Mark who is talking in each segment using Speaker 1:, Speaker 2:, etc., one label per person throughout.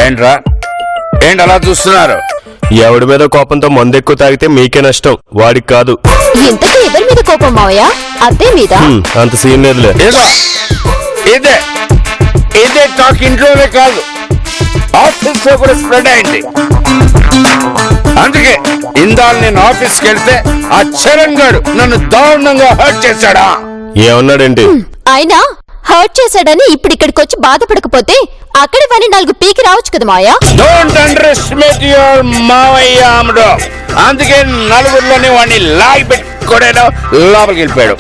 Speaker 1: ఏంట్రా ఏంటి అలా చూస్తున్నారు?
Speaker 2: ఎవడి మీద కోపంతో మందెక్కువ తాగితే మీకే నష్టం, వాడికి కాదు.
Speaker 3: ఇంతకీ ఎవరి మీద కోపం మావయ్య? అత్తే మీద?
Speaker 2: అంత సీన్ లేదులే.
Speaker 1: ఇదే ఇదే టాక్ ఇంట్లోనే కాదు, ఆఫీస్ లో కూడా స్ప్రెడ్ అయింది. అందుకే ఇందాలు నేను ఆఫీస్కి వెళ్తే ఆ చరణ్ గారు నన్ను దారుణంగా హర్ట్ చేశాడా?
Speaker 2: ఏమన్నాడేంటి?
Speaker 3: ఆయన హర్ట్ చేశాడని ఇప్పుడు ఇక్కడికి వచ్చి బాధపడకపోతే అక్కడి పని 4 పీకి రావచ్చు కదా మావయ్య.
Speaker 1: డోంట్ అండర్ ఎస్టిమేట్ యువర్ మావయ్య అమ్ముడు. అందుకే నలుగురిలోని వాడిని లాగి పెట్టుకోడాను, లోపలికి వెళ్ళిపోయాడు.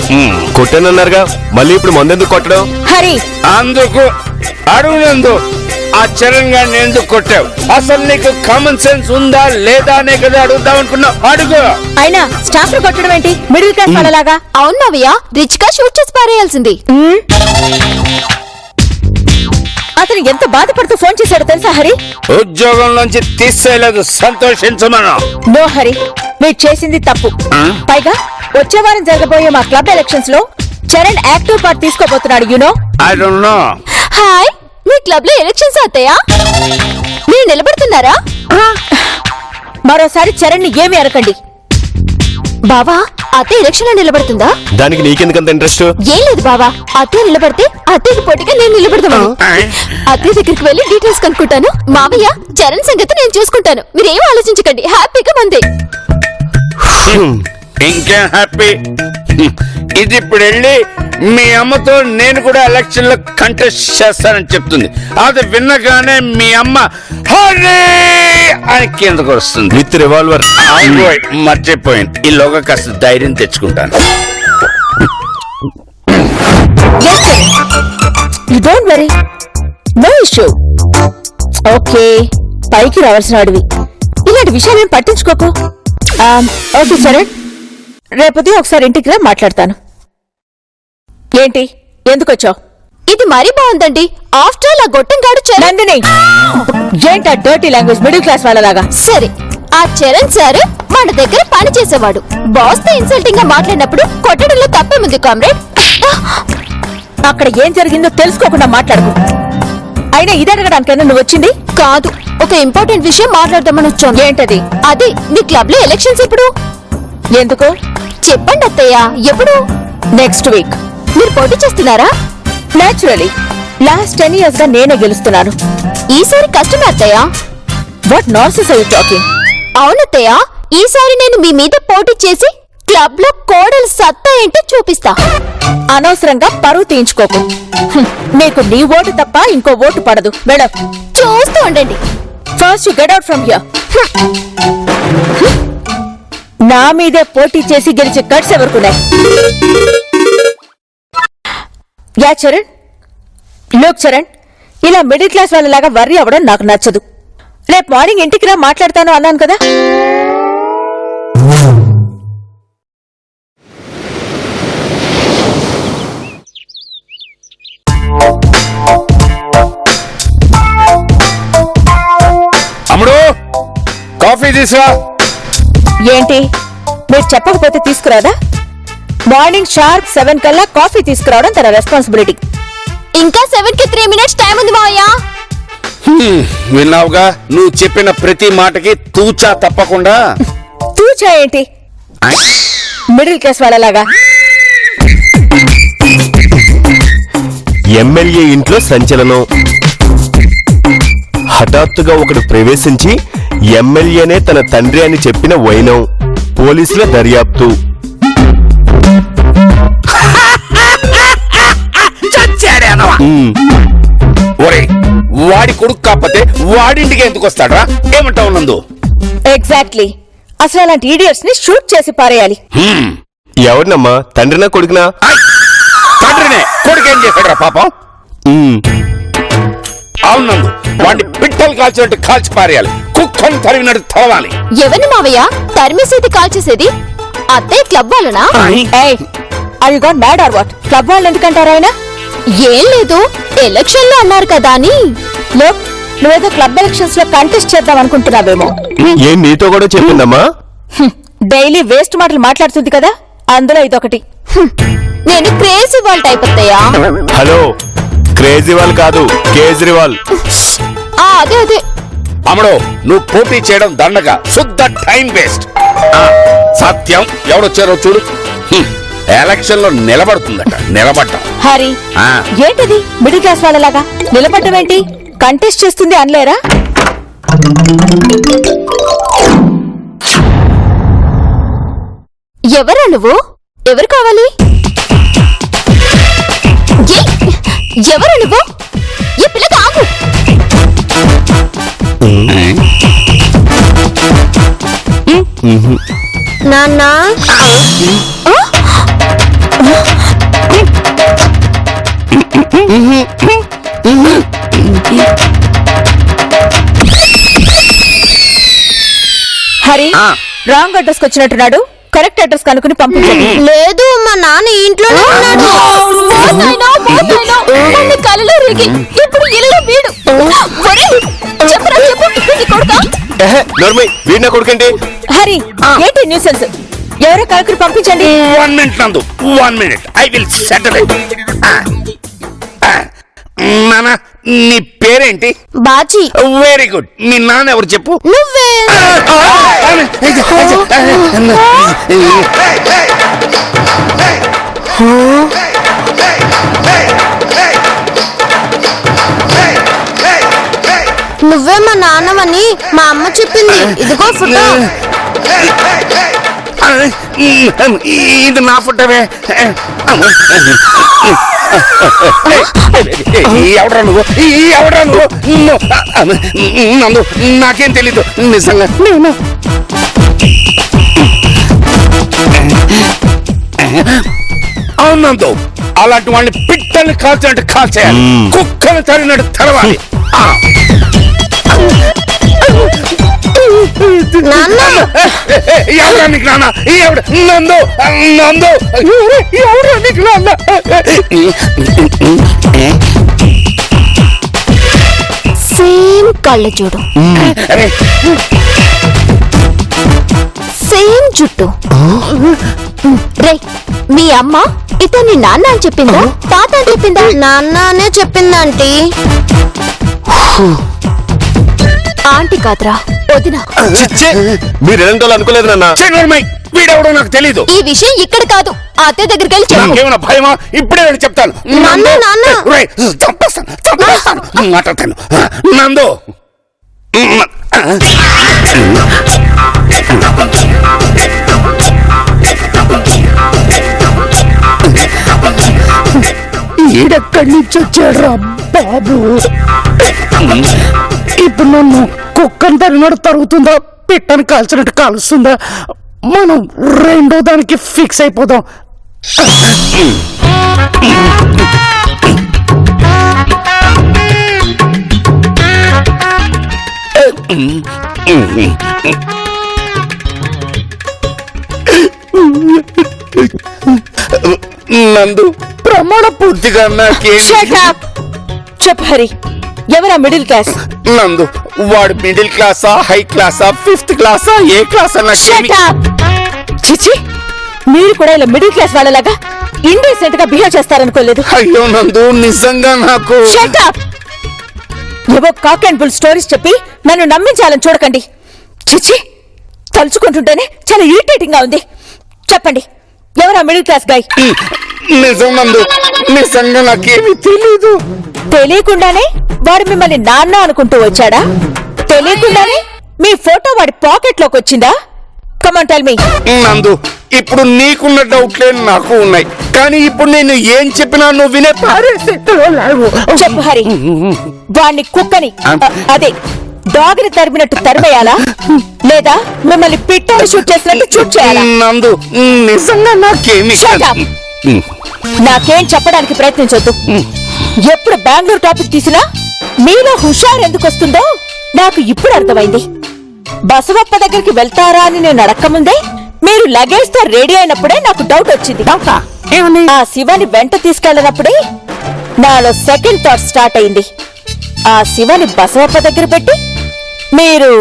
Speaker 2: కొట్టానన్నారుగా, మళ్ళీ ఇప్పుడు మందెందుకు కొట్టడం?
Speaker 3: హరి
Speaker 1: అందుకు అడుగునందు ఆ చరణ్ గారిని ఎందుకు కొట్టావు? అసలు నీకు కామన్ సెన్స్ ఉందా లేదా అనే కదా అడుగుదాం అనుకున్నావు. అడుగు.
Speaker 3: అయినా స్టాఫ్ ను కొట్టడం ఏంటి? మిడిల్ క్లాస్ వాళ్ళలాగా. అవును మావయ్య, రిచ్ గా షూట్ చేసి పారేయాల్సింది. అతను ఎంత బాధపడుతూ ఫోన్ చేశాడో తెలుసా హరి?
Speaker 1: ఉద్యోగంలోంచి తీసేయలేదు, సంతోషించమను.
Speaker 3: నో హరి, మీరు చేసింది తప్పు. పైగా వచ్చే వారం జరగబోయే మా క్లబ్ ఎలక్షన్స్ లో చరణ్ యాక్టివ్ పార్ట్ తీసుకోబోతున్నాడు. You know?
Speaker 1: I don't know.
Speaker 3: Hi, మీ క్లబ్ లో ఎలక్షన్స్ అవుతాయా? మీరు నిలబడుతున్నారా? మరోసారి చరణ్ ని ఏమి అరకండి. బావా, అత్తే ఎలక్షన్ లో నిలబడుతుందా?
Speaker 2: దానికి నీకెందుకంత ఇంట్రెస్ట్?
Speaker 3: ఏం లేదు బావా, అత్తే నిలబడితే అత్తేకి పోటీగా నేను నిలబడతాను. అత్తే దగ్గరికి వెళ్లి డీటెయిల్స్ కనుక్కుంటాను. మావయ్య, చరణ్ సంగతి నేను చూసుకుంటాను, మీరేం ఆలోచించకండి. హ్యాపీగా మందే.
Speaker 1: ఇంకేం హ్యాపీ? ఇది ఇప్పుడు వెళ్ళి మీ అమ్మతో నేను కూడా ఎలక్షన్ లో కంటెస్ట్ చేస్తానని చెప్తుంది. అది విన్నగానే మీ అమ్మ హరి అని కిందకు వస్తుంది
Speaker 2: విత్ రివాల్వర్.
Speaker 1: మర్చిపోయింది, ఈలోగా కాస్త ధైర్యం తెచ్చుకుంటాను.
Speaker 3: You don't worry, no issue. Okay, పైకి రావాల్సిన వాడివి, ఇలాంటి విషయాలు పట్టించుకోకు. ఓకే చరణ్, రేపటి ఒకసారి ఇంటికి రా, మాట్లాడతాను. ఏంటి, ఎందుకు వచ్చావు? ఇది మరీ బాగుందండి. ఆఫ్టర్ ఆల్ ఆ గొట్టంగాడు నందిని. ఏంటా డర్టీ లాంగ్వేజ్, మిడిల్ క్లాస్ వాళ్ళలాగా? సరే, ఆ చరణ్ సార్ మన దగ్గర పని చేసేవాడు. బాస్ తో ఇన్సల్టింగ్ గా మాట్లాడినప్పుడు కొట్టడంలో తప్పేముంది కామ్రేడ్? అక్కడ ఏం జరిగిందో తెలుసుకోకుండా మాట్లాడుకో. అయినా ఇది అడగడానికైనా నువ్వు వచ్చింది కాదు, ఒక ఇంపార్టెంట్ విషయం మాట్లాడదామని వచ్చాను. ఏంటది? అది మీ క్లబ్ లో ఎలక్షన్స్ ఎప్పుడు? ఎందుకు చెప్పండి అత్తయ్య. ఎప్పుడు? Next week. మీరు పోటీ చేస్తున్నారా? నేచురలీ, లాస్ట్ 10 years గా నేనే గెలుస్తున్నాను. ఈసారి కష్టమే అత్తయ్య. What nonsense are you talking? అవునత్తయ్య, ఈసారి నేను మీ మీద పోటీ చేసి క్లబ్ లో కోడలు సత్తా ఏంటో చూపిస్తా. అనవసరంగా పరువు తీయించుకోకు. నీకు నీ ఓటు తప్ప ఇంకో ఓటు పడదు. మేడం, చూస్తూ ఉండండి. First you get out from here. నా మీదే పోటీ చేసి గెలిచే కట్స్ ఎవరుకున్నాయి? యా చరణ్, లోక్ చరణ్, ఇలా మిడిల్ క్లాస్ వాళ్ళలాగా వర్రీ అవ్వడం నాకు నచ్చదు. రేపు మార్నింగ్ ఇంటికి రా, మాట్లాడతాను అన్నాను కదా.
Speaker 1: అమ్ముడు, కాఫీ తీసురా.
Speaker 3: ఏంటి, మీరు చెప్పకపోతే తీసుకురాదా? మార్నింగ్ షార్ప్ 7 కల్లా కాఫీ తీసుకురావడం తన రెస్పాన్సిబిలిటీ. ఇంకా 7 కి 3 minutes టైం ఉంది మావయ్య.
Speaker 1: విన్నావుగా, నువ్వు చెప్పిన ప్రతి మాటకి తూచా తప్పకుండా.
Speaker 3: తూచా ఏంటి? మిడిల్ క్లాస్ వాళ్ళలాగా.
Speaker 2: ఎమ్మెల్యే ఇంట్లో సంచలనం. హఠాత్తుగా ఒకడు ప్రవేశించి ఎమ్మెల్యేనే తన తండ్రి అని చెప్పిన వైనం. పోలీసుల దర్యాప్తు.
Speaker 1: వాడి కొడుకు కాకపోతే వాడింటికి ఎందుకు వస్తాడా? ఏమంటావు నందు?
Speaker 3: ఎగ్జాక్ట్లీ, అసలు అలాంటి ఈడియట్స్ ని షూట్ చేసి పారేయాలి.
Speaker 2: ఎవరినమ్మా, తండ్రినా కొడుకునా?
Speaker 1: తండ్రినే. కొడుకేం చేశాడు పాపం? అవునందు, వాడిని పిట్టలు కాల్చినట్టు కాల్చి పారేయాలి, కుక్కను తరిగినట్టు తరవాలి.
Speaker 3: ఎవరిని మావయ్య తరిమేసేది, కాల్చేసేది? అత్తే క్లబ్ వాళ్ళనా? క్లబ్ వాళ్ళు ఎందుకంటారు ఆయన? ఏం లేదు, ఎలక్షన్ లో అన్నారు కదా అని. లోక్, నువ్వేదో క్లబ్ ఎలక్షన్స్ లో కంటెస్ట్ చేద్దాం అనుకుంటున్నావేమో.
Speaker 2: ఏం నీతో కూడా చెప్పిందమ్మా?
Speaker 3: డైలీ వేస్ట్ మాటలు మాట్లాడుతుంది కదా, అందులో ఇదొకటి. నేను క్రేజీ వాల్ట్ అయిపోతాయా?
Speaker 2: హలో, కేజ్రీవాల్ కాదు, కేజ్రీవాల్.
Speaker 3: అదే అదే.
Speaker 1: అమ్మడు, నువ్వు పోటీ చేయడం దండగా, శుద్ధ టైం వేస్ట్. సత్యం ఎవడొచ్చారో చూడు. ఎలక్షన్ లో నిలబడుతుందట, నిలబడ్డా.
Speaker 3: హరి, ఏంటిది మిడిల్ క్లాస్ వాళ్ళలాగా నిలబడ్డం ఏంటి? కంటెస్ట్ చేస్తుంది అనలేరా? ఎవరా నువ్వు? ఎవరు కావాలి? ఎవరు నువ్వు? ఈ పిల్లకి ఆగు. నాన్న, హరి, రాంగ్ అడ్రస్ వచ్చినట్టున్నాడు. కరెక్ట్ అడ్రస్ కనుక్కుని పంపించండి. లేదు, మా నాన్న ఇంట్లోనే ఉన్నాడు. కలలో రేగి ఇప్పుడు ఇల్లు వీడు. చెప్పరా చెప్పు,
Speaker 2: వీడిన కొడుకండి.
Speaker 3: హరి, ఏంటి న్యూసెన్స్? ఎవరో కనుక్కుని పంపించండి.
Speaker 1: 1 minute నందు, 1 minute. I will settle it. నాన్న, నీ పేరేంటి?
Speaker 3: బాజీ.
Speaker 1: Very good. మీ నాన్న ఎవరు చెప్పు?
Speaker 3: నువ్వే. నువ్వే మా నాన్నవని మా అమ్మ చెప్పింది. ఇదిగో ఫోటో.
Speaker 1: ఇది నా ఫోటోవే. ఎవడ్రా నువ్వు? ఎవడ్రా నువ్వు? నందు, నాకేం తెలీదు నిజంగా. అవును నందు, అలాంటి వాళ్ళని పిట్టల్ని కాల్చినట్టు కాల్చేయాలి, కుక్కలు తరినట్టు తరవాలి. ఎవరా నీకు నాన్న? నందు, నందు, ఎవరా నీకు నాన్న?
Speaker 3: సేమ్ కళ్ళ చూడు, సేమ్ జుట్టు. రే, మీ అమ్మ ఇతన్ని నాన్న అని చెప్పిందా, తాత అని చెప్పిందా? నాన్న అనే చెప్పిందంటీ. ఆంటీ కాదురా, వదినా.
Speaker 2: మీరు ఎలాంటి అనుకోలేదు నాన్న.
Speaker 1: వీడెవడో నాకు తెలీదు.
Speaker 3: ఈ విషయం ఇక్కడ కాదు, అత్తయ్య దగ్గరికి వెళ్ళి చెప్పు.
Speaker 1: నాకేమైనా భయమా? ఇప్పుడే వెళ్ళి చెప్తాను. చంపేస్తాను, చంపేస్తాను. మాట్లాడతాను. నందు, ఈడెక్కడి నుంచి వచ్చాడు బాబు? ఇప్పుడు నన్ను కుక్కని తరినట్టు తరుగుతుందా, పిట్టని కాల్చినట్టు కాలుస్తుందా? మనం రెండో దానికి ఫిక్స్ అయిపోదాం. నందు, ప్రమాణ పూర్తిగా నాకేం
Speaker 3: చెప్పు హరి, ఎవరా మిడిల్ క్లాస్?
Speaker 1: నందు, వాడు మిడిల్ క్లాసా, హై క్లాసా, 5th క్లాసా, ఏ క్లాస్ అన్నా?
Speaker 3: చిచి, మీరు కూడా ఇలా మిడిల్ క్లాస్ వాళ్ళలాగా ఇండీసెంట్ గా బిహేవ్ చేస్తారనుకోలేదు.
Speaker 1: అయ్యో నందు, నిజంగా నాకు.
Speaker 3: ఏవో కాక్ అండ్ బుల్ స్టోరీస్ చెప్పి నన్ను నమ్మించాలని చూడకండి. చిచి, తలుచుకుంటుంటేనే చాలా ఇరిటేటింగ్ గా ఉంది. చెప్పండి, ఎవరా మిడిల్ క్లాస్ గాయ్?
Speaker 1: నిజం నందు, నిజంగా నాకేమీ తెలీదు.
Speaker 3: తెలియకుండానే వాడు మిమ్మల్ని నాన్న అనుకుంటూ వచ్చాడా? తెలియకుండానే మీ ఫోటో వాడి పాకెట్ లోకి వచ్చిందా? Come on tell me.
Speaker 1: నందు, ఇప్పుడు నీకున్న డౌట్లే నాకు ఉన్నాయి, కానీ ఇప్పుడు నేను ఏం చెప్పినా నువ్వు వినే
Speaker 3: చెప్పు హరి, వాణ్ణి కుక్కని, అదే డాగ్ని తరిమినట్టు తరిమేయాలా, లేదా మిమ్మల్ని పిట్టని షూట్ చేసినట్టు షూట్ చేయాలా?
Speaker 1: నందు, నిజంగా నాకేమీ.
Speaker 3: నాకేం చెప్పడానికి ప్రయత్నించొద్దు. ఎప్పుడు బెంగళూరు టాపిక్ తీసినా మీలో హుషారు ఎందుకు వస్తుందో నాకు ఇప్పుడు అర్థమైంది. బసవప్ప దగ్గరికి వెళ్తారా అని నేను అడక్కముందే మీరు లగేజ్ తో రెడీ అయినప్పుడే నాకు డౌట్ వచ్చింది. ఆ శివని వెంట తీసుకెళ్ళినప్పుడే నాలో సెకండ్ థాట్ స్టార్ట్ అయింది. ఆ శివని బసవప్ప దగ్గర పెట్టి మీరు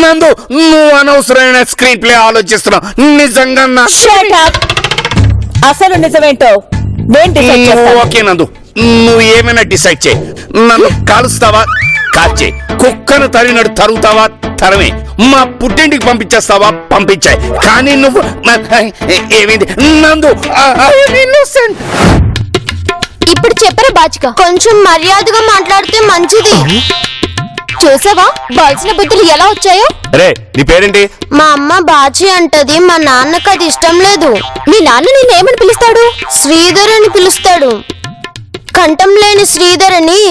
Speaker 1: నందు, నువ్వు అనవసరమైన స్క్రీన్ ప్లే ఆలోచిస్తున్నావు. నిజంగా
Speaker 3: Shut up! అసలు నిజమేంటో నేను డిసైడ్ చేస్తాను.
Speaker 1: ఓకే నందు, నువ్వు ఏమైనా డిసైడ్ చేయి. నన్ను కాలుస్తావా కాల్చే, కుక్కను తరినట్టు తరుగుతావా తరమే, మా పుట్టింటికి పంపించేస్తావా పంపించాయి. కానీ నువ్వు ఏమైంది నందు? innocent.
Speaker 4: ఇప్పుడు చెప్పరా బాచిక, కొంచెం మర్యాదగా మాట్లాడితే మంచిది. చూసావా బాల్సిన బుద్ధులు ఎలా వచ్చాయో?
Speaker 2: రే నీ పేరేంటి?
Speaker 4: మా అమ్మ బాచి అంటది, మా నాన్నకు అది ఇష్టం లేదు.
Speaker 3: మీ నాన్న నిన్ను ఏమని పిలుస్తాడు?
Speaker 4: శ్రీధర్ అని పిలుస్తాడు. కంఠం లేని శ్రీధర్ అని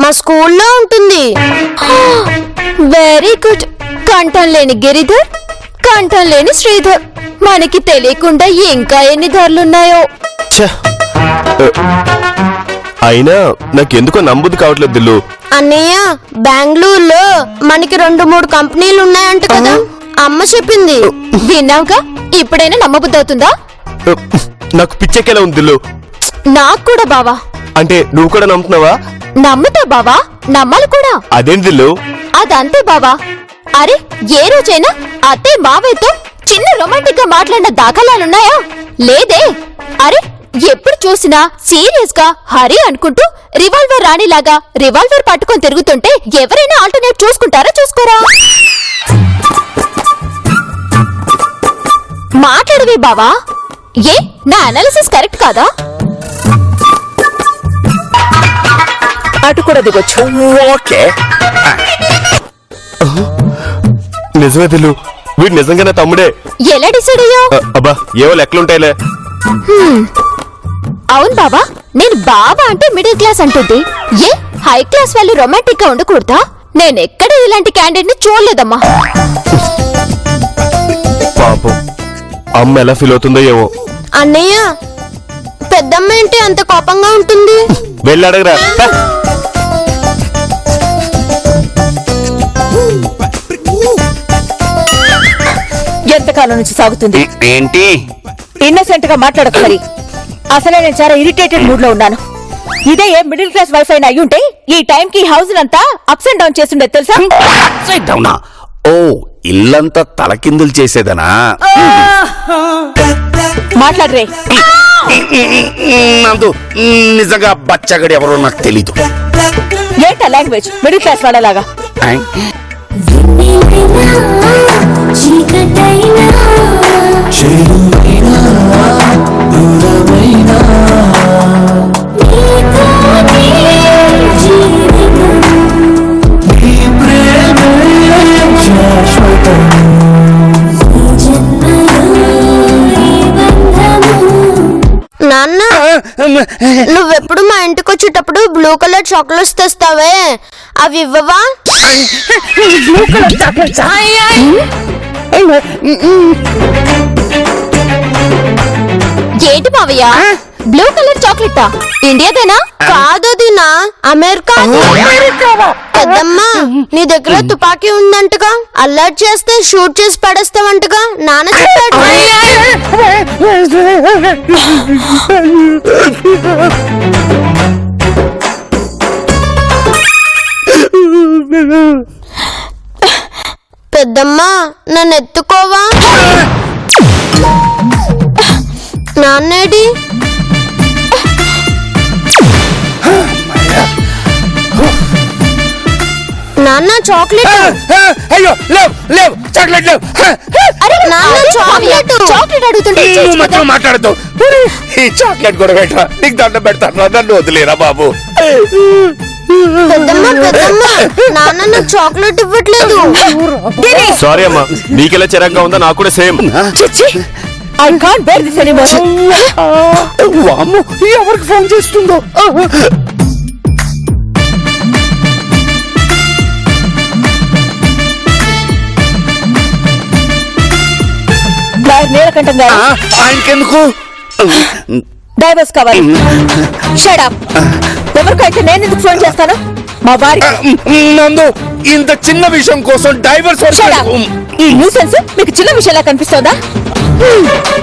Speaker 4: మా స్కూల్లో ఉంటుంది.
Speaker 3: Very good. కంఠం లేని గిరిధర్, కంఠం లేని శ్రీధర్. మనకి తెలియకుండా ఇంకా ఎన్ని ధరలున్నాయో.
Speaker 2: ఛ! అయినా నాకెందుకో నమ్మబుద్ధి కావట్లేదు దిల్లు.
Speaker 4: అన్నయ్య, బెంగళూరులో మనకి 2-3 కంపెనీలు ఉన్నాయంట కదా, అమ్మ చెప్పింది.
Speaker 3: విన్నావుగా, ఇప్పుడైనా నమ్మబుద్ధి అవుతుందా?
Speaker 2: నాకు పిచ్చెక్కేలా ఉంది దిల్లు.
Speaker 3: నాకు కూడా బావా.
Speaker 2: అంటే నువ్వు కూడా నమ్ముతున్నావా?
Speaker 3: నమ్ముతా బావా, నమ్మాలి కూడా.
Speaker 2: అదేంటి దిల్లు?
Speaker 3: అదంతే బావా. అరే, ఏ రోజైనా అత్తే మావయ్యతో చిన్న రొమాంటిక్ గా మాట్లాడిన దాఖలాలున్నాయా? లేదే. అరే, ఎప్పుడు చూసినా సీరియస్ గా హరి అనుకుంటూ రివాల్వర్ రాణిలాగా రివాల్వర్ పట్టుకొని తిరుగుతుంటే ఎవరైనా ఆల్టర్నేట్ చూసుకుంటారా చూసుకోరా? మాట్లాడవే బావా. ఏ, నా అనాలిసిస్ కరెక్ట్ కాదా? అటు కూడా దిగొచ్చు.
Speaker 1: ఓకే,
Speaker 2: నిజమే దిల్లు, వీడు నిజంగా నా తమ్ముడే.
Speaker 3: ఎలా డిసైడ్ అయ్యావు?
Speaker 2: అబ్బా ఏవో లెక్కలుంటాయిలే.
Speaker 3: అవును బావా, నేను బావా అంటే మిడిల్ క్లాస్ అంటుంది. ఏ హై క్లాస్ వాళ్ళు రొమాంటిక్ గా ఉండకూడదా? నేనెక్కడ ఇలాంటి క్యాండిడేట్ ని చూడలేదమ్మా.
Speaker 2: పాపం అమ్మ ఎలా ఫీల్ అవుతుందో ఏమో.
Speaker 4: అన్నయ్య, పెద్దమ్మ ఏంటి అంత కోపంగా ఉంటుంది?
Speaker 2: వెళ్ళి అడగరా.
Speaker 3: ఎంతకాలం నుంచి సాగుతుంది?
Speaker 1: ఏంటి
Speaker 3: ఇన్నోసెంట్ గా మాట్లాడకు మరి. అసలే నేను చాలా ఇరిటేటెడ్ మూడ్ లో ఉన్నాను. ఇదే ఏ మిడిల్ క్లాస్ వైఫ్ అయినా అయ్యుంటే ఈ టైం కి హౌస్ అంతా అప్స్ అండ్ డౌన్ చేస్తుండే తెలుసా?
Speaker 1: సైడ్ డౌనా? ఓ, ఇల్లంతా తలకిందులు చేసేదనా?
Speaker 3: మాట్లాడరే.
Speaker 1: నందు, నిజంగా బచ్చగడి ఎవరో నాకు తెలీదు.
Speaker 3: ఏంటా లాంగ్వేజ్ మిడిల్ క్లాస్ వాళ్ళలాగా?
Speaker 4: నాన్న, నువ్వెప్పుడు మా ఇంటికి వచ్చేటప్పుడు బ్లూ కలర్ చాక్లెట్స్ తెస్తావే, అవి ఇవ్వవా?
Speaker 1: Blue colour chocolates?
Speaker 3: ఏంటి మావయ్య, బ్లూ కలర్ చాక్లెటా? ఇండియాదేనా?
Speaker 4: కాదు దినా, అమెరికా. పెద్దమ్మా, నీ దగ్గర తుపాకీ ఉందంటగా, అల్లరి చేస్తే షూట్ చేసి పడేస్తావంటగా నాన్న చెప్పాడు. పెద్దమ్మా, నన్ను ఎత్తుకోవా? నాన్నేడి? నాన్న చాక్లెట్.
Speaker 1: అయ్యో, లేవు లేవు, చాక్లెట్ లేవు.
Speaker 4: అరే నాన్న, చాక్లెట్.
Speaker 3: చాక్లెట్ అడుగుతుంటే
Speaker 1: నువ్వు మాత్రం మాట్లాడదు. ఈ చాక్లెట్ కూడా పెట్టరా, నీకు దండం పెడతాను, నన్ను వదిలేరా బాబు.
Speaker 4: పెద్దమ్మ, పెద్దమ్మ, నాన్న నాకు చాక్లెట్ ఇవ్వట్లేదు.
Speaker 2: సారీ అమ్మా, నీకెలా చిరాగ్గా ఉందో నాకు కూడా same.
Speaker 3: I can't bear this anymore.
Speaker 1: వామ్మో, ఎవరికి ఫోన్ చేస్తుందో?
Speaker 3: నీలకంఠం గారు,
Speaker 1: ఆయనకెందుకు
Speaker 3: డైవర్స్ కావాలి. Shut up. ఎవరికైతే నేను ఎందుకు ఫోన్ చేస్తాను? మా భార్య.
Speaker 1: నందు, ఇంత చిన్న విషయం కోసం డైవర్స్.
Speaker 3: ఈ న్యూసెన్స్ మీకు చిన్న విషయంలా కనిపిస్తోందా?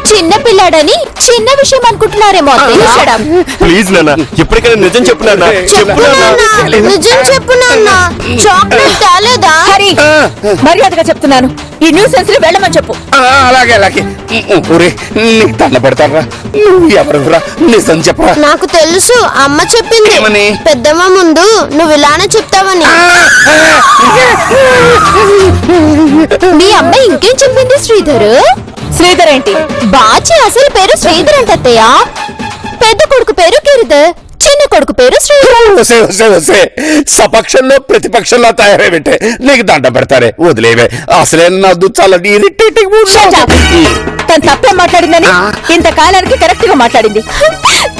Speaker 4: చిన్న పిల్లాడని చిన్న విషయం అనుకుంటున్నారేమో అత్తయ్య.
Speaker 2: ప్లీజ్ నాన్న ఇప్పటికైనా నిజం చెప్పు నాన్న చెప్పు నాన్న
Speaker 4: నిజం చెప్పు నాన్న, చాక్లెట్ తేలేదా?
Speaker 3: హరి మర్యాదగా చెప్తున్నాను, ఈ న్యూసెన్స్ ని వెళ్ళమని చెప్పు.
Speaker 1: అలాగే అలాగే ఊరే నీకు దండ పెడతారా? నువ్వు ఎవరురా? నిజం చెప్పరా?
Speaker 4: నాకు తెలుసు, అమ్మ చెప్పింది.
Speaker 1: ఏమని?
Speaker 4: పెద్దమ్మ ముందు నువ్వు ఇలానే చెప్తావని. మీ అమ్మ ఇంకేం చెప్పింది శ్రీధర్?
Speaker 3: శ్రీధర్ ఏంటి?
Speaker 4: బాచి అసలు పేరు శ్రీధర్ అంట అత్తయ్య. పెద్ద కొడుకు పేరు గిరిధర్, చిన్న కొడుకు పేరు శ్రీధర్.
Speaker 1: వసే వసే వసే సపక్షంలో ప్రతిపక్షంలో తయారైబెట్టే నీకు దండ పెడతారే, వదిలేవే. అసలే నద్దు చాలా ఇరిటేటింగ్ మూడ్.
Speaker 3: తను తప్పే మాట్లాడిందని ఇంతకాలానికి కరెక్ట్ గా మాట్లాడింది.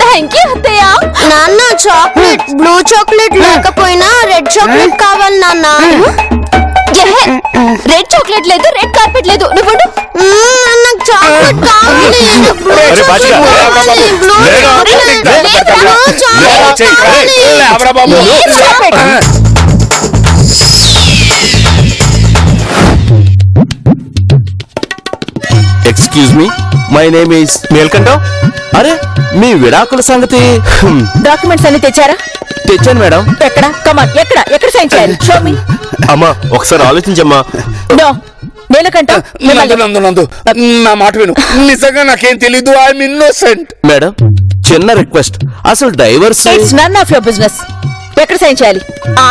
Speaker 4: థ్యాంక్ యూ అత్తయ్య. నాన్న చాక్లెట్, బ్లూ చాక్లెట్ లేకపోయినా రెడ్ చాక్లెట్ కావాలి నాన్న. రెడ్ చాక్లెట్ లేదు, రెడ్ కార్పెట్ లేదు. నువ్వు నాకు చాక్లెట్ కావాలి. బ్లూ
Speaker 2: అరే బాచిగా,
Speaker 4: కావాలి. బ్లూ
Speaker 1: లేవరా బాబు.
Speaker 2: Excuse me, my name is Melkantham. అరే మీ విడాకుల సంగతి
Speaker 3: డాక్యుమెంట్స్ అన్ని తెచ్చారా?
Speaker 2: తెచ్చాను మేడం.
Speaker 3: ఎక్కడ? కమాన్, ఎక్కడ సైన్ చేయాలి? Show me.
Speaker 2: అమ్మా ఒకసారి ఆలోచించమ్మా.
Speaker 3: నో, నీలకంఠ
Speaker 1: నందు నందు నందు నా మాట విను. నిజంగా నాకేం తెలీదు. I'm innocent.
Speaker 2: మేడం చిన్న రిక్వెస్ట్, అసలు divorce
Speaker 3: it's none of your business. ఎక్కడ సైన్ చేయాలి?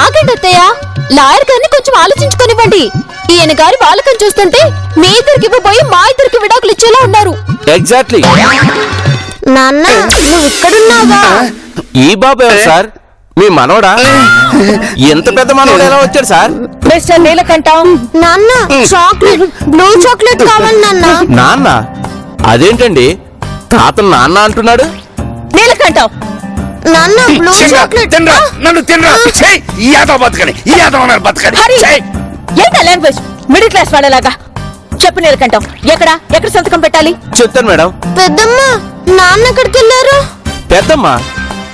Speaker 4: ఆగండి అత్తయ్య, లాయర్ గారిని కొంచెం ఆలోచించుకొనివ్వండి. ఈయన గారి బాలకం చూస్తుంటే మీ ఇద్దరికి ఇవ్వబోయి మా ఇద్దరికి విడాకులు ఇచ్చేలా ఉన్నారు.
Speaker 2: ఎగ్జాక్ట్లీ.
Speaker 4: నాన్న నువ్వు ఇక్కడున్నావా?
Speaker 2: ఈ బాబు ఎవరు సార్? మీ మనవడా? ఎంత పెద్ద మనవడు ఎలా వచ్చాడు సార్?
Speaker 3: మిస్టర్ నీలకంఠం,
Speaker 4: నాన్న చాక్లెట్, బ్లూ చాక్లెట్ కావాలి నాన్న.
Speaker 2: నాన్న? అదేంటండి తాత నాన్న అంటున్నాడు?
Speaker 3: నీలకంఠం
Speaker 4: నాన్న బ్లూ చాక్లెట్.
Speaker 1: తినరా, నన్ను తినరా. ఛీ, ఈ యాదవ బతకని, ఈ యాదవ అన్నారు బతకని.
Speaker 3: హరి,
Speaker 1: ఛీ.
Speaker 3: ఏంట లాంగ్వేజ్? మిడిల్ క్లాస్ వాళ్ళలాగా చెప్పు. నీలకంఠం ఎక్కడ సంతకం పెట్టాలి?
Speaker 2: చెప్తాను మేడం.
Speaker 4: పెద్దమ్మ, నాన్న ఎక్కడికి వెళ్ళారు?
Speaker 2: పెద్దమ్మ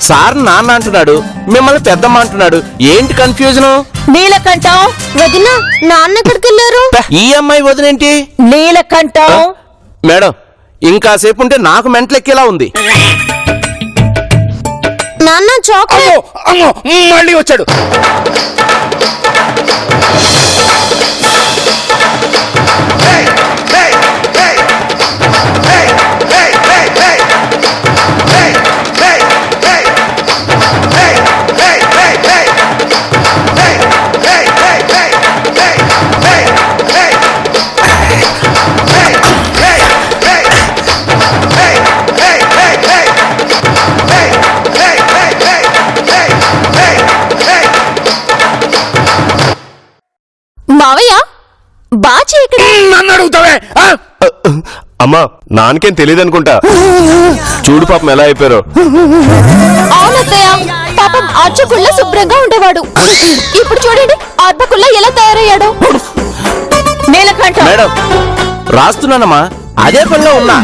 Speaker 2: సార్ నాన్న అంటున్నాడు, మిమ్మల్ని పెద్దమ్మ అంటున్నాడు. ఏంటి కన్ఫ్యూజన్?
Speaker 3: నీలకంఠం,
Speaker 4: వదిన, నాన్న ఎక్కడికి వెళ్ళారు?
Speaker 2: ఈ అమ్మాయి వదిలేంటి?
Speaker 3: నీలకంఠం.
Speaker 2: మేడం ఇంకాసేపు ఉంటే నాకు మెంటలెక్కేలా ఉంది.
Speaker 4: నాన్న చాక్లెట్.
Speaker 1: అమ్మో అమ్మో మళ్ళీ వచ్చాడు.
Speaker 4: మావయ్య, బాచి ఇక్కడ.
Speaker 1: నన్ను అడుగుతావే?
Speaker 2: అమ్మా నాన్నకేం తెలియదు అనుకుంటా. చూడు పాపం ఎలా అయిపోయారో.
Speaker 4: అవునత్తయ్య, పాపం అర్చకుల్లా శుభ్రంగా ఉండేవాడు. ఇప్పుడు చూడండి అర్భకుల్లా ఎలా తయారయ్యాడు.
Speaker 3: నీలకంఠం,
Speaker 2: మేడం రాస్తున్నానమ్మా, అదే పనిలో ఉన్నా.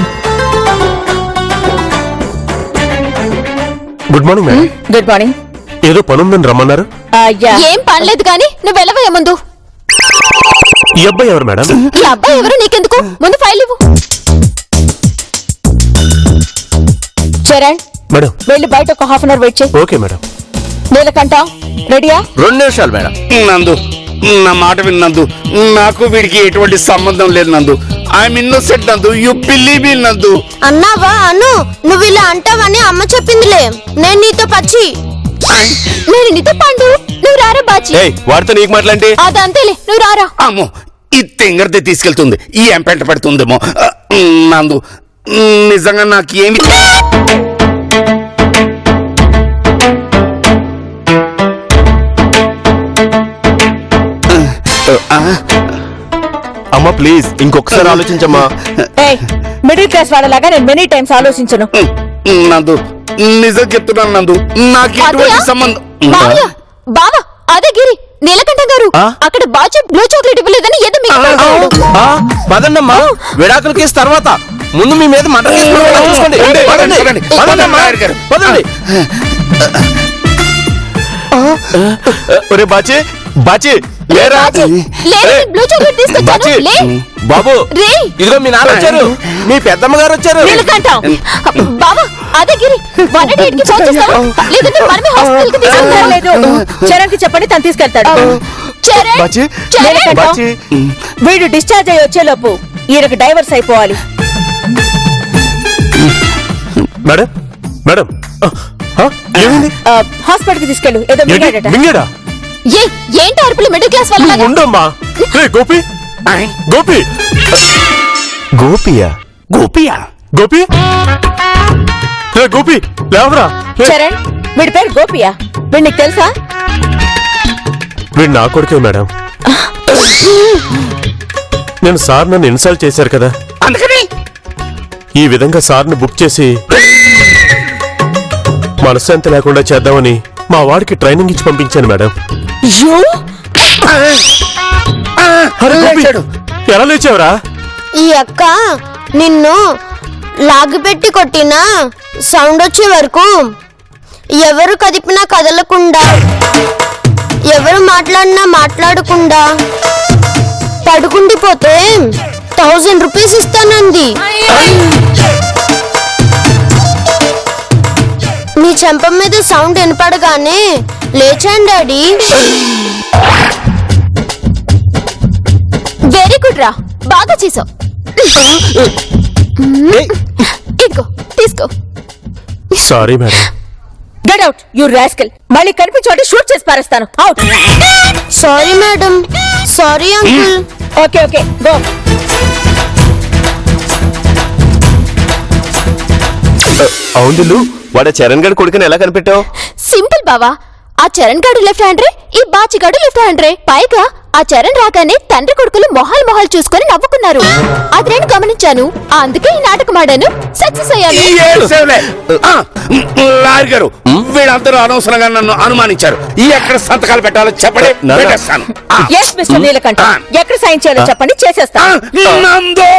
Speaker 2: Good morning madam.
Speaker 3: Good morning.
Speaker 2: ఏదో పనుందని రమ్మన్నారు.
Speaker 4: ఏం పనిలేదు కానీ నువ్వు వెళ్ళవయ్య ముందు.
Speaker 2: ఈ అబ్బాయి ఎవరు మేడం?
Speaker 4: ఈ అబ్బాయి ఎవరు నీకెందుకు? ముందు ఫైల్ ఇవ్వు.
Speaker 3: చరణ్,
Speaker 2: మేడం
Speaker 3: వెళ్ళి బయట ఒక హాఫ్ అన్ అవర్ వెయిట్ చేయి.
Speaker 2: Okay madam.
Speaker 3: నీలకంఠం రెడీయా?
Speaker 2: 2 నిమిషాలు మేడం.
Speaker 1: నందు నా మాట విన్నందు, నాకు వీడికి ఎటువంటి సంబంధం లేదు నందు. ఐఎమ్ ఇన్నోసెంట్ నందు. యు బిలీవ్ మీ నందు.
Speaker 4: అన్నావా అను, నువ్వు ఇలా అంటావని అమ్మ చెప్పిందిలే. నేను నీతో పచ్చి, నేను నీతో పండు. నువ్వు రారా బాచి.
Speaker 2: ఏయ్ వాడితో నీకు మాట్లాంటి?
Speaker 4: అదంతేలే, నువ్వు రారా.
Speaker 1: అమ్మో ఈ తెంగర్దే తీసుకెళ్తుంది, ఈ ఎంపెంట పెడుతుందేమో. నందు నిజంగా నాకు ఏమి
Speaker 2: అమ్మా ప్లీజ్ ఇంకొకసారి ఆలోచించమ్మా.
Speaker 3: ఏయ్, మిడిల్ క్లాస్ వాళ్ళలాగా నేను మెనీ టైమ్స్ ఆలోచించను.
Speaker 1: నందు నిజం చెప్తున్నాను నందు, నాకు ఎటువంటి
Speaker 4: అత్తయ్య,
Speaker 1: సంబంధం.
Speaker 4: మావయ్య, బావా, అదే గిరి, నీలకంఠం గారు
Speaker 2: ఆ?
Speaker 4: అక్కడ బాచి బ్లూ చాక్లెట్ ఇవ్వలేదని ఏదో మీకు మాట్లాడాడు.
Speaker 2: పదండమ్మా, విడాకుల కేసు తర్వాత ముందు మీ మీద మటర్ కేసు పెడతాను, చూసుకోండి.
Speaker 1: పదండి,
Speaker 2: పదండి.
Speaker 1: పదండి.
Speaker 2: పదండమ్మా,
Speaker 1: లాయర్ గారు.
Speaker 2: పదండి. ఒరే బాచి బాచి లేరా?
Speaker 4: లేదు, బ్లూ చాక్లెట్ తీసుకొచ్చాను.
Speaker 2: బాచి,
Speaker 4: లే.
Speaker 2: బాబు
Speaker 4: రే.
Speaker 2: ఇదిగో మీ నాన్న వచ్చారు, మీ పెద్దమ్మ గారు వచ్చారు.
Speaker 3: నీలకంఠం
Speaker 4: బావా, అదే గిరి 188 కి ఫోన్ చేస్తావా? లేదంటే మనమే హాస్పిటల్ కి తీసుకెళ్తాం.
Speaker 3: లేదు చరణ్ కి చెప్పండి తను తీసుకెళ్తాడు
Speaker 4: చరణ్,
Speaker 2: బాచి,
Speaker 4: చరణ్.
Speaker 2: బాచి.
Speaker 3: వీడు డిశ్చార్జ్ అయ్యి వచ్చేలోపు ఈయనకు డైవర్స్ అయిపోవాలి.
Speaker 5: మేడం మేడం ఏమైంది?
Speaker 3: హాస్పిటల్ కి తీసుకెళ్ళు ఏదో మింగాడట.
Speaker 5: మింగడా?
Speaker 4: ఏంటి అరుపులు మిడిల్ క్లాస్ వాళ్ళ
Speaker 5: ఉండమ్మా. రే గోపి, గోపి,
Speaker 2: గోపియా?
Speaker 1: గోపియా?
Speaker 5: గోపి, రే గోపి లేవరా. రే.
Speaker 3: చరణ్ వీడి పేరు గోపియా, వీడు నీకు తెలుసా?
Speaker 5: వీడు నా కొడుకే మేడం. నేను సార్ నన్ను ఇన్సల్ట్ చేశారు కదా,
Speaker 1: అందుకని
Speaker 5: ఈ విధంగా సార్ని బుక్ చేసి మనశ్శాంతి లేకుండా చేద్దామని మా వాడికి ట్రైనింగ్ ఇచ్చి పంపించాను మేడం. అరే గోపి,
Speaker 1: లేచాడు.
Speaker 5: ఎలా లేచావురా?
Speaker 4: ఈ అక్క నిన్ను లాగిపెట్టి కొట్టినా సౌండ్ వచ్చే వరకు ఎవరు కదిపినా కదలకుండా, ఎవరు మాట్లాడినా మాట్లాడకుండా పడుకుండిపోతే 1000 రూపీస్ ఇస్తానంది. మీ చెంప మీద సౌండ్ వినపడగానే లేచాను డాడీ. వెరీ గుడ్ రా, బాగా చేసావు. ఇదిగో తీసుకో.
Speaker 5: Sorry madam.
Speaker 3: Get out you rascal. మళ్ళీ కనిపించోటి షూట్ చేసి పారేస్తాను. Out.
Speaker 4: Sorry madam, sorry uncle.
Speaker 3: Okay okay go.
Speaker 2: అవును, వాడ చరణ్ గడి కొడుకుని ఎలా కనిపెట్టావు?
Speaker 4: సింపుల్ బావా, ఆ చరణ్ గాడు లెఫ్ట్ హ్యాండ్ రే, ఈ బాచిగాడు లెఫ్ట్ హ్యాండ్ రే. పైగా ఆ చరణ్ రాగానే తండ్రి కొడుకులు మొహాలు చూసుకొని నవ్వుకున్నారు. అది నేను గమనించాను, అందుకే ఈ నాటకం ఆడాను, సక్సెస్ అయ్యాను.
Speaker 1: లాయర్ గారు, వీళ్ళందరూ అనవసరంగా నన్ను అనుమానించారు. ఈ ఎక్కడ సంతకాలు పెట్టాలో చెప్పండి, పెట్టేస్తాను.
Speaker 3: ఎస్ మిస్టర్ నీలకంఠ, ఎక్కడ సైన్ చేయాలో చెప్పండి, చేసేస్తా.
Speaker 1: నందు